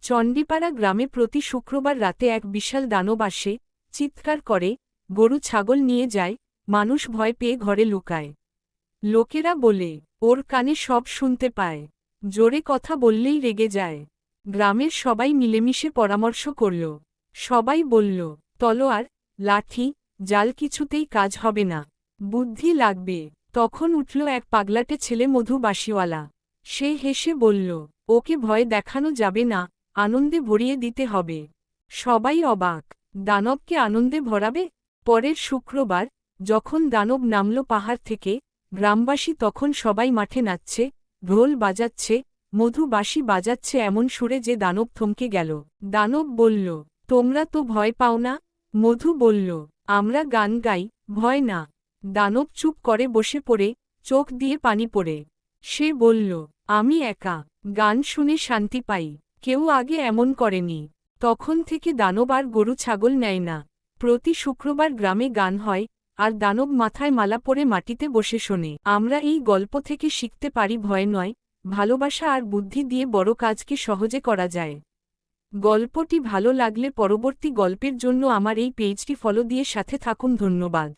চণ্ডীপাড়া গ্রামে প্রতি শুক্রবার রাতে এক বিশাল দানব আসে, চিৎকার করে, গরু ছাগল নিয়ে যায়, মানুষ ভয় পেয়ে ঘরে লুকায়। লোকেরা বলে, ওর কানে সব শুনতে পায়, জোরে কথা বললেই রেগে যায়। গ্রামের সবাই মিলেমিশে পরামর্শ করল। সবাই বলল, তলোয়ার, লাঠি, জাল কিছুতেই কাজ হবে না, বুদ্ধি লাগবে। তখন উঠল এক পাগলাটে ছেলে মধু বাঁশিওয়ালা। সে হেসে বলল, ওকে ভয় দেখানো যাবে না, আনন্দে ভরিয়ে দিতে হবে। সবাই অবাক, দানবকে আনন্দে ভরাবে? পরের শুক্রবার, যখন দানব নামল পাহাড় থেকে, গ্রামবাসী তখন সবাই মাঠে নাচছে, ঢোল বাজাচ্ছে, মধু বাঁশি বাজাচ্ছে এমন সুরে যে দানব থমকে গেল। দানব বলল, তোমরা তো ভয় পাও না? মধু বলল, আমরা গান গাই, ভয় না। দানব চুপ করে বসে পড়ে, চোখ দিয়ে পানি পড়ে। সে বলল, আমি একা, গান শুনে শান্তি পাই, কেউ আগে এমন করেনি। তখন থেকে দানব আর গরু ছাগল নেয় না। প্রতি শুক্রবার গ্রামে গান হয়, আর দানব মাথায় মালা পরে মাটিতে বসে শোনে। আমরা এই গল্প থেকে শিখতে পারি ভয় নয়, ভালোবাসা আর বুদ্ধি দিয়ে বড় কাজকে সহজে করা যায়। গল্পটি ভালো লাগলে পরবর্তী গল্পের জন্য আমার এই পেজটি ফলো দিয়ে সাথে থাকুন। ধন্যবাদ।